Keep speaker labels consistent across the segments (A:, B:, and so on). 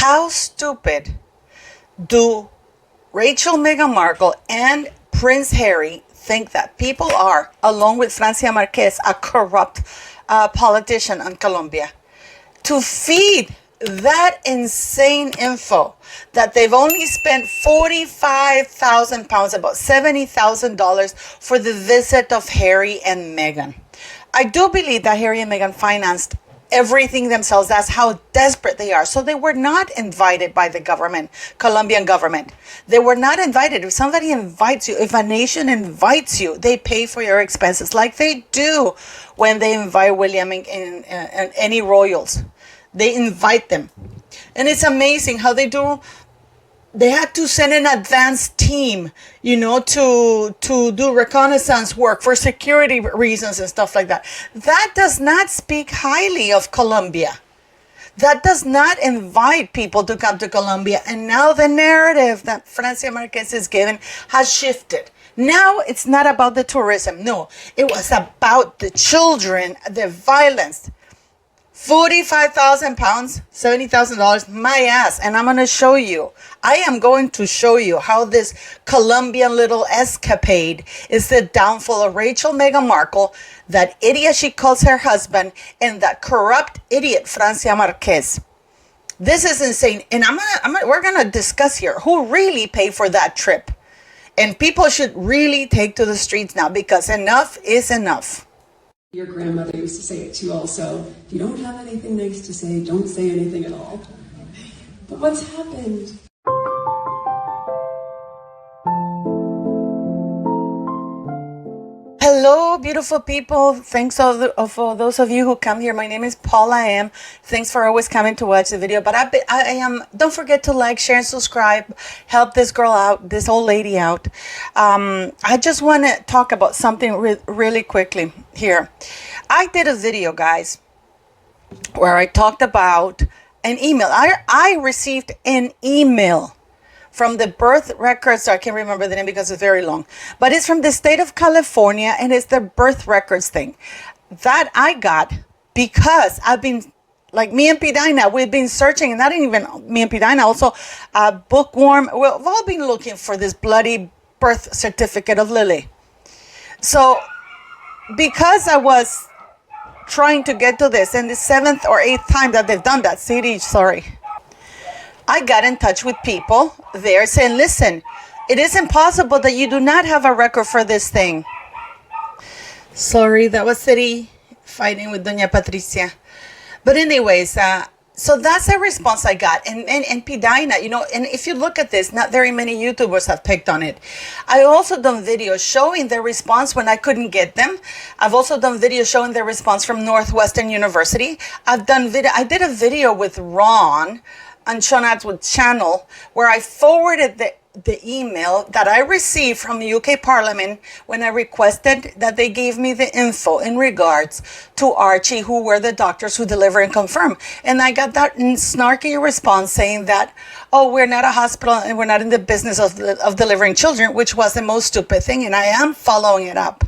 A: How stupid do Rachel, Meghan Markle, and Prince Harry think that people are, along with Francia Marquez, a corrupt politician in Colombia, to feed that insane info that they've only spent 45,000 pounds, about $70,000 for the visit of Harry and Meghan. I do believe that Harry and Meghan financed everything themselves. That's how desperate they are. So they were not invited by the government, Colombian government. They were not invited. If somebody invites you, if a nation invites you, they pay for your expenses like they do when they invite William and any royals. They invite them. And it's amazing how they do. They had to send an advanced team, to do reconnaissance work for security reasons and stuff like that. That does not speak highly of Colombia. That does not invite people to come to Colombia. And now the narrative that Francia Marquez is given has shifted. Now it's not about the tourism. No, it was about the children, the violence. 45,000 pounds, $70,000, my ass. And I'm going to show you. I am going to show you how this Colombian little escapade is the downfall of Rachel Meghan Markle, that idiot she calls her husband, and that corrupt idiot Francia Marquez. This is insane. And we're going to discuss here who really paid for that trip. And people should really take to the streets now, because enough is enough.
B: Your grandmother used to say it too also. If you don't have anything nice to say, don't say anything at all. But what's happened?
A: Hello, beautiful people. Thanks for those of you who come here. My name is Paula. Thanks for always coming to watch the video. But don't forget to like, share, and subscribe. Help this girl out, this old lady out. I just want to talk about something really quickly here. I did a video, guys, where I talked about an email. I received an email from the birth records. I can't remember the name because it's very long, but it's from the state of California, and it's the birth records thing that I got because I've been, like me and P. Dinah, we've been searching, and not even me and P. Dinah, also Bookworm. We've all been looking for this bloody birth certificate of Lily. So because I was trying to get to this, and the 7th or 8th time that they've done that, I got in touch with people there saying, listen, it is impossible that you do not have a record for this thing. Sorry, that was City fighting with Doña Patricia. But anyways, so that's the response I got. And P. Dinah, and if you look at this, not very many YouTubers have picked on it. I also done videos showing their response when I couldn't get them. I've also done videos showing their response from Northwestern University. I did a video with Ron on Sean Atwood's channel where I forwarded the email that I received from the UK Parliament when I requested that they gave me the info in regards to Archie, who were the doctors who deliver and confirm. And I got that snarky response saying that, oh, we're not a hospital and we're not in the business of delivering children, which was the most stupid thing. And I am following it up.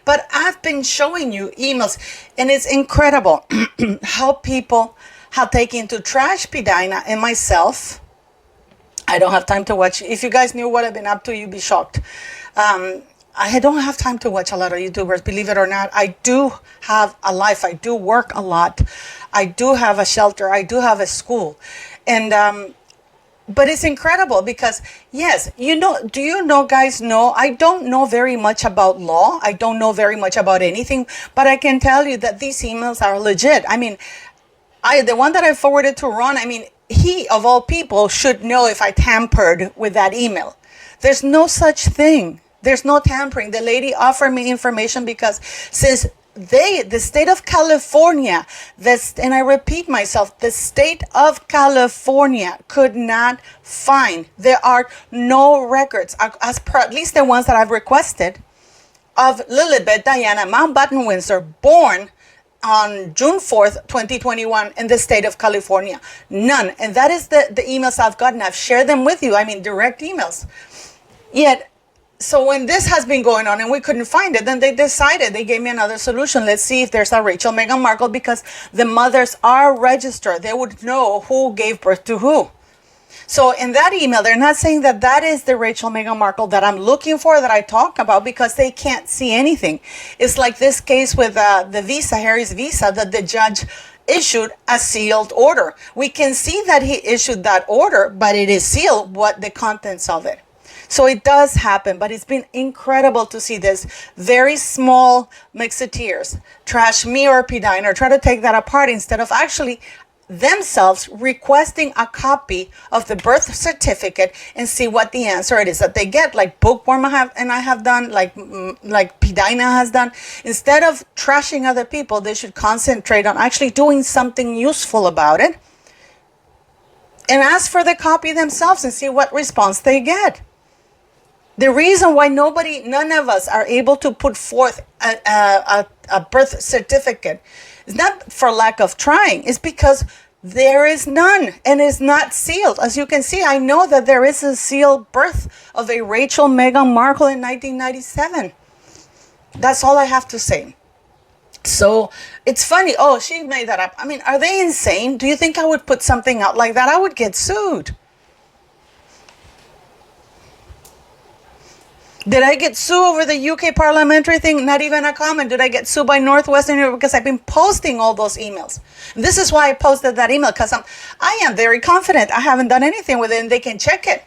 A: But I've been showing you emails, and it's incredible how people have taken to trash P. Dinah and myself. I don't have time to watch. If you guys knew what I've been up to, you'd be shocked. I don't have time to watch a lot of YouTubers, believe it or not. I do have a life. I do work a lot. I do have a shelter. I do have a school. And but it's incredible because, yes, do you know, guys, I don't know very much about law. I don't know very much about anything, but I can tell you that these emails are legit. I mean, the one that I forwarded to Ron, he, of all people, should know if I tampered with that email. There's no such thing. There's no tampering. The lady offered me information because since the state of California, and I repeat myself, the state of California could not find, there are no records, as per at least the ones that I've requested, of Lilibet Diana Mountbatten Windsor, born on June 4th, 2021 in the state of California. None. And that is the emails I've gotten. I've shared them with you. Direct emails. Yet So when this has been going on and we couldn't find it, then they gave me another solution. Let's see if there's a Rachel Meghan Markle, because the mothers are registered. They would know who gave birth to who. So in that email, they're not saying that that is the Rachel Meghan Markle that I'm looking for, that I talk about, because they can't see anything. It's like this case with the visa, Harry's visa, that the judge issued a sealed order. We can see that he issued that order, but it is sealed, what the contents of it. So it does happen, but it's been incredible to see this very small mixiteers trash me or P. Diner, try to take that apart instead of actually themselves requesting a copy of the birth certificate and see what the answer it is that they get, like Bookworm I have done, like Pidina has done. Instead of trashing other people, they should concentrate on actually doing something useful about it and ask for the copy themselves and see what response they get. The reason why none of us are able to put forth a birth certificate is not for lack of trying. It's because there is none, and it's not sealed. As you can see, I know that there is a sealed birth of a Rachel Meghan Markle in 1997. That's all I have to say. So it's funny. Oh, she made that up. I mean, are they insane? Do you think I would put something out like that? I would get sued. Did I get sued over the UK parliamentary thing? Not even a comment. Did I get sued by Northwestern Europe? Because I've been posting all those emails. This is why I posted that email, because I am very confident. I haven't done anything with it, and they can check it.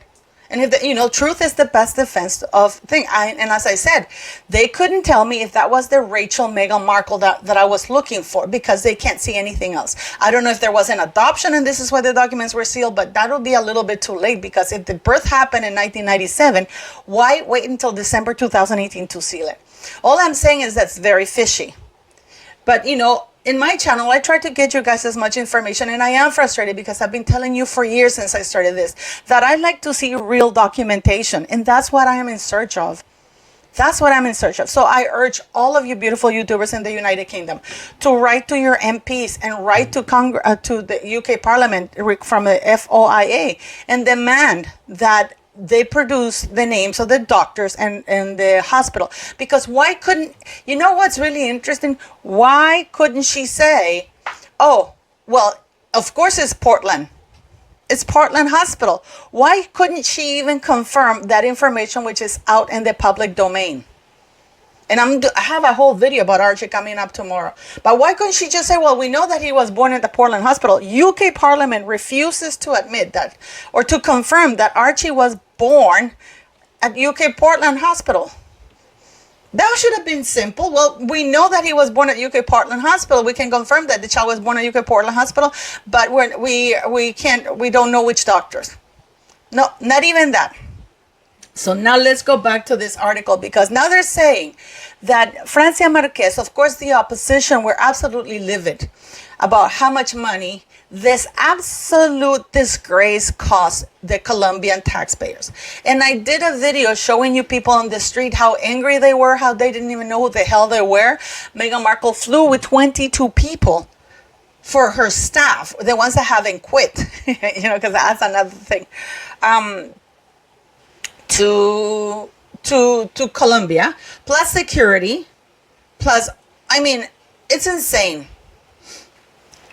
A: And if truth is the best defense of thing. And as I said, they couldn't tell me if that was the Rachel Meghan Markle that I was looking for, because they can't see anything else. I don't know if there was an adoption and this is why the documents were sealed, but that will be a little bit too late, because if the birth happened in 1997, why wait until December 2018 to seal it? All I'm saying is that's very fishy. But, in my channel, I try to get you guys as much information, and I am frustrated because I've been telling you for years since I started this that I like to see real documentation, and that's what I am in search of. That's what I'm in search of. So I urge all of you beautiful YouTubers in the United Kingdom to write to your MPs and write to the UK Parliament from the FOIA and demand that they produce the names of the doctors and the hospital. Because why couldn't, what's really interesting? Why couldn't she say, oh, well, of course it's Portland. It's Portland Hospital. Why couldn't she even confirm that information which is out in the public domain? And I have a whole video about Archie coming up tomorrow. But why couldn't she just say, well, we know that he was born at the Portland Hospital. UK Parliament refuses to admit that, or to confirm that Archie was born at UK Portland Hospital. That should have been simple. Well, we know that he was born at UK Portland Hospital. We can confirm that the child was born at UK Portland Hospital, but we don't know which doctors. No, not even that. So now let's go back to this article, because now they're saying that Francia Marquez, of course, the opposition were absolutely livid about how much money this absolute disgrace cost the Colombian taxpayers. And I did a video showing you people on the street how angry they were, how they didn't even know who the hell they were. Meghan Markle flew with 22 people for her staff, the ones that haven't quit, because that's another thing. To Colombia, plus security, plus, it's insane.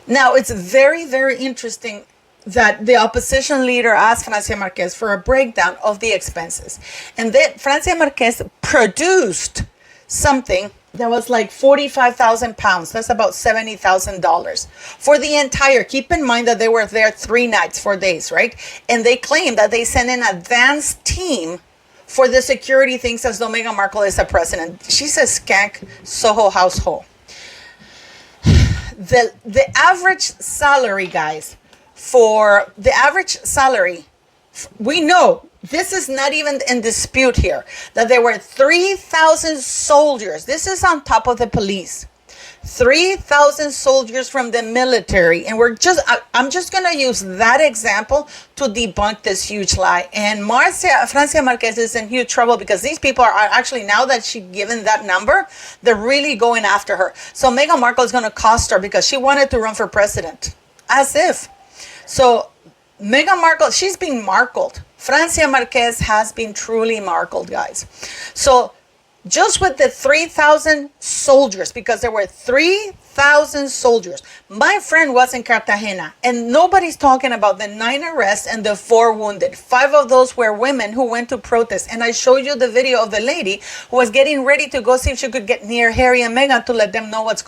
A: Now, it's very, very interesting that the opposition leader asked Francia Marquez for a breakdown of the expenses. And then Francia Marquez produced something that was like 45,000 pounds. That's about $70,000 for the entire. Keep in mind that they were there 3 nights, 4 days, right? And they claim that they sent an advanced team for the security things, as though Meghan Markle is the president. She's a skank Soho household. The average salary, guys, for the average salary, we know this is not even in dispute here, that there were 3,000 soldiers. This is on top of the police. 3,000 soldiers from the military. And I'm just going to use that example to debunk this huge lie. And Francia Marquez is in huge trouble, because these people are actually, now that she's given that number, they're really going after her. So Meghan Markle is going to cost her, because she wanted to run for president. As if. So Meghan Markle, she's being markled Francia Marquez has been truly Markle, guys. So just with the 3,000 soldiers, because there were 3,000 soldiers. My friend was in Cartagena, and nobody's talking about the 9 arrests and the 4 wounded. 5 of those were women who went to protest. And I showed you the video of the lady who was getting ready to go see if she could get near Harry and Meghan to let them know what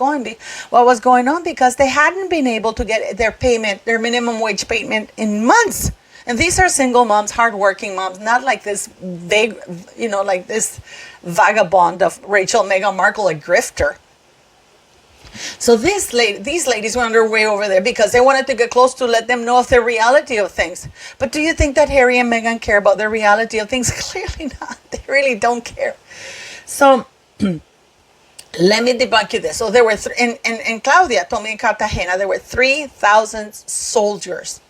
A: was going on, because they hadn't been able to get their payment, their minimum wage payment, in months. And these are single moms, hardworking moms, not like this vague, like this vagabond of Rachel Meghan Markle, a grifter. So these ladies were on their way over there because they wanted to get close to let them know of the reality of things. But do you think that Harry and Meghan care about the reality of things? Clearly not. They really don't care. So let me debunk you this. So there were, and Claudia told me in Cartagena, there were 3,000 soldiers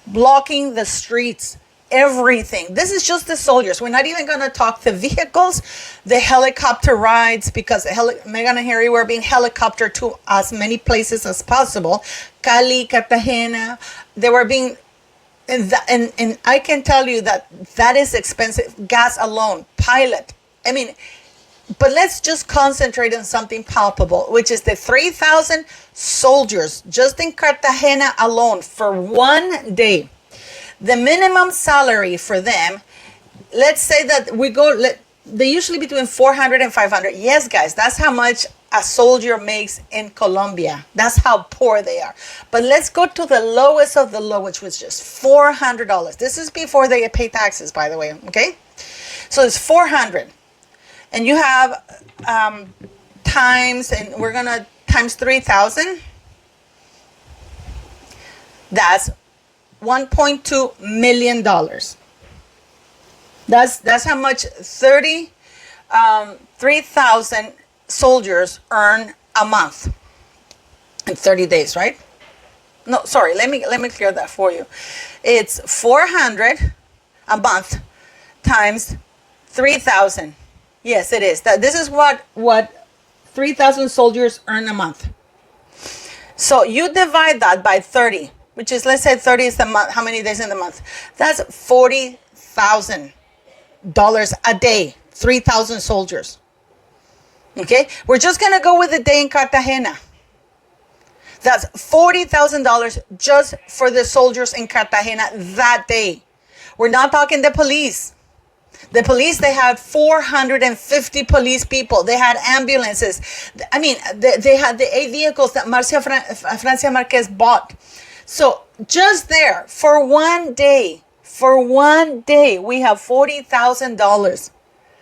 A: blocking the streets, everything. This is just the soldiers. We're not even going to talk the vehicles, the helicopter rides, because Meghan and Harry were being helicoptered to as many places as possible. Cali, Cartagena, they were being, and I can tell you that is expensive. Gas alone, pilot. I mean, but let's just concentrate on something palpable, which is the 3,000 soldiers just in Cartagena alone for one day. The minimum salary for them, let's say that they usually between 400 and 500. Yes, guys, that's how much a soldier makes in Colombia. That's how poor they are. But let's go to the lowest of the low, which was just $400. This is before they pay taxes, by the way, okay? So it's 400. And you have times, and we're going to times 3,000. That's $1.2 million. That's how much 3,000 soldiers earn a month in 30 days, right? No, sorry, let me clear that for you. It's 400 a month times 3,000. Yes, it is. This is what 3,000 soldiers earn a month. So you divide that by 30, which is, let's say 30 is the month. How many days in the month? That's $40,000 a day. 3,000 soldiers. Okay, we're just gonna go with the day in Cartagena. That's $40,000 just for the soldiers in Cartagena that day. We're not talking the police. The police, they had 450 police people. They had ambulances. I mean, they had the 8 vehicles that Francia Marquez bought. So just there, for one day, we have $40,000.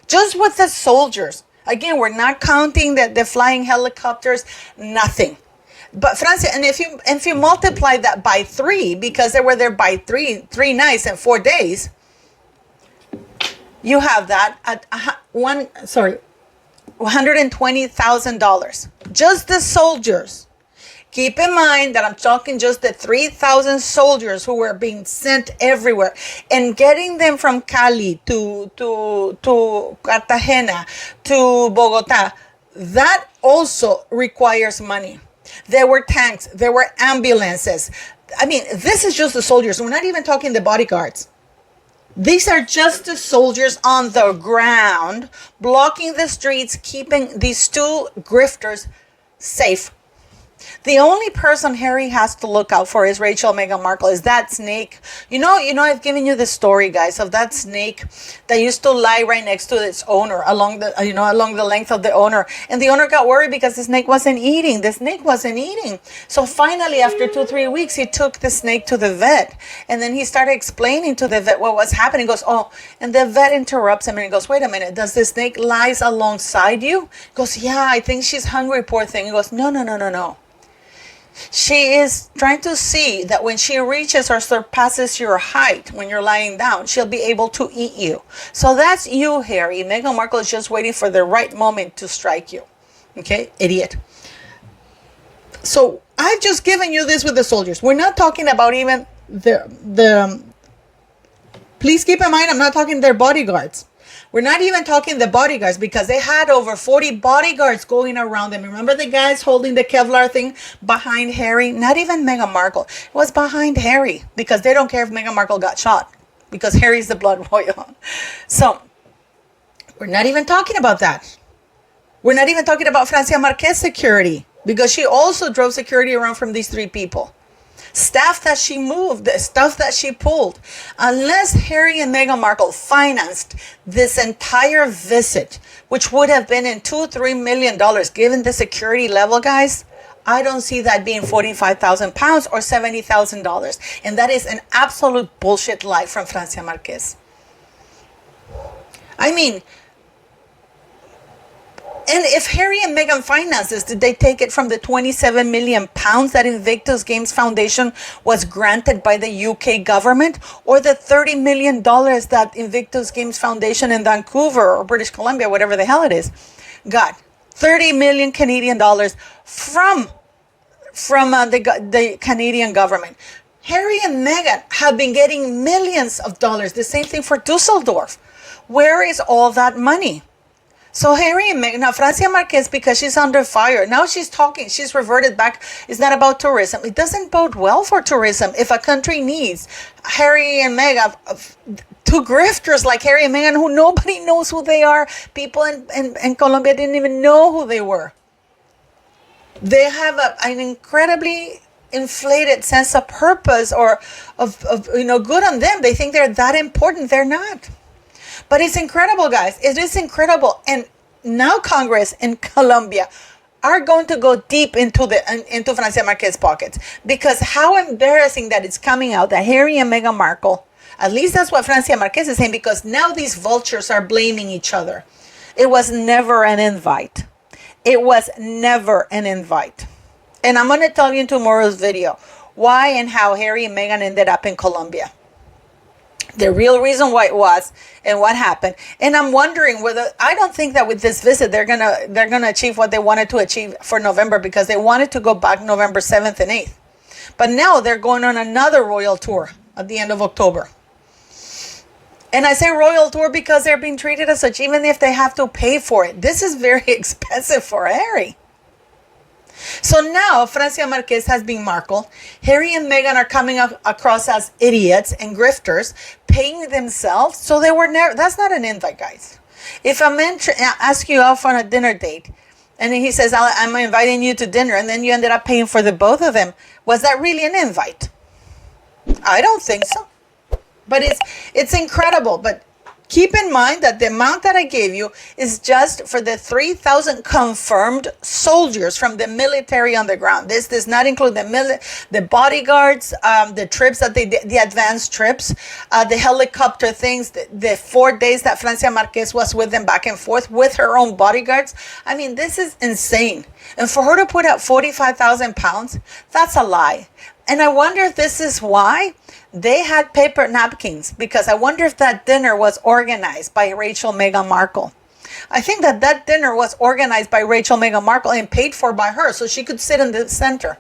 A: Just with the soldiers. Again, we're not counting the flying helicopters, nothing. But Francia, and if you multiply that by 3, because they were there by three nights and 4 days, you have that at $120,000. Just the soldiers. Keep in mind that I'm talking just the 3,000 soldiers who were being sent everywhere, and getting them from Cali to Cartagena to Bogota. That also requires money. There were tanks. There were ambulances. I mean, this is just the soldiers. We're not even talking the bodyguards. These are just the soldiers on the ground, blocking the streets, keeping these 2 grifters safe. The only person Harry has to look out for is Rachel Meghan Markle, is that snake. You know, I've given you the story, guys, of that snake that used to lie right next to its owner along the length of the owner. And the owner got worried because the snake wasn't eating. So finally, after 2-3 weeks, he took the snake to the vet. And then he started explaining to the vet what was happening. He goes, oh, and the vet interrupts him and he goes, wait a minute, does the snake lies alongside you? He goes, yeah, I think she's hungry, poor thing. He goes, no. She is trying to see that when she reaches or surpasses your height, when you're lying down, she'll be able to eat you. So that's you, Harry. Meghan Markle is just waiting for the right moment to strike you. Okay, idiot. So I've just given you this with the soldiers. We're not talking about even the please keep in mind, I'm not talking their bodyguards. We're not even talking the bodyguards, because they had over 40 bodyguards going around them. Remember the guys holding the Kevlar thing behind Harry? Not even Meghan Markle. It was behind Harry, because they don't care if Meghan Markle got shot. because Harry's the blood royal. So we're not even talking about that. We're not even talking about Francia Marquez security, because she also drove security around from these three people. Staff that she moved, the stuff that she pulled. Unless Harry and Meghan Markle financed this entire visit, which would have been in $2-3 million, given the security level, guys, I don't see that being 45,000 pounds or $70,000. And that is an absolute bullshit lie from Francia Marquez. I mean, and if Harry and Meghan finances, did they take it from the 27 million pounds that Invictus Games Foundation was granted by the UK government, or the $30 million that Invictus Games Foundation in Vancouver or British Columbia, whatever the hell it is, got? 30 million Canadian dollars from the Canadian government. Harry and Meghan have been getting millions of dollars. The same thing for Dusseldorf. Where is all that money? So Harry and Meghan, now Francia Marquez, because she's under fire, now she's talking, she's reverted back. It's not about tourism. It doesn't bode well for tourism if a country needs Harry and Meghan, two grifters like Harry and Meghan, who nobody knows who they are. People in Colombia didn't even know who they were. They have an incredibly inflated sense of purpose, or of good on them. They think they're that important. They're not. But it's incredible, guys. It is incredible. And now Congress in Colombia are going to go deep into Francia Marquez's pockets, because how embarrassing that it's coming out that Harry and Meghan Markle, at least that's what Francia Marquez is saying, because now these vultures are blaming each other. It was never an invite. It was never an invite. And I'm going to tell you in tomorrow's video why and how Harry and Meghan ended up in Colombia. The real reason why it was and what happened. And I'm wondering whether, I don't think that with this visit they're gonna achieve what they wanted to achieve for November, because they wanted to go back November 7th and 8th. But now they're going on another royal tour at the end of October. And I say royal tour because they're being treated as such, even if they have to pay for it. This is very expensive for Harry. So now Francia Marquez has been Markle. Harry and Meghan are coming across as idiots and grifters, paying themselves. So they were never, that's not an invite, guys. If a man asks you out on a dinner date and he says, I'm inviting you to dinner, and then you ended up paying for the both of them, was that really an invite? I don't think so. But it's incredible. But keep in mind that the amount that I gave you is just for the 3,000 confirmed soldiers from the military on the ground. This does not include the bodyguards, the trips that they did, the advanced trips, the helicopter things, the 4 days that Francia Marquez was with them back and forth with her own bodyguards. I mean, this is insane. And for her to put out 45,000 pounds, that's a lie. And I wonder if this is why they had paper napkins, because I wonder if that dinner was organized by Rachel Meghan Markle. I think that dinner was organized by Rachel Meghan Markle and paid for by her, so she could sit in the center.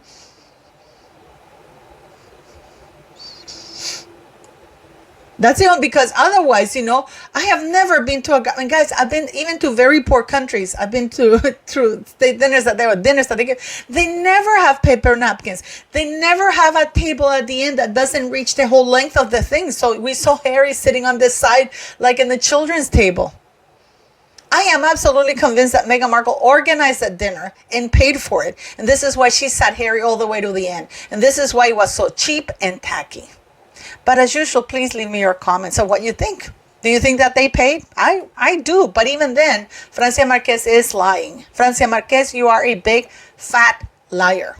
A: That's it, because otherwise, I have never been to and guys, I've been even to very poor countries. I've been to state dinners that they give. They never have paper napkins. They never have a table at the end that doesn't reach the whole length of the thing. So we saw Harry sitting on this side, like in the children's table. I am absolutely convinced that Meghan Markle organized that dinner and paid for it. And this is why she sat Harry all the way to the end. And this is why it was so cheap and tacky. But as usual, please leave me your comments on what you think. Do you think that they paid? I do. But even then, Francia Marquez is lying. Francia Marquez, you are a big, fat liar.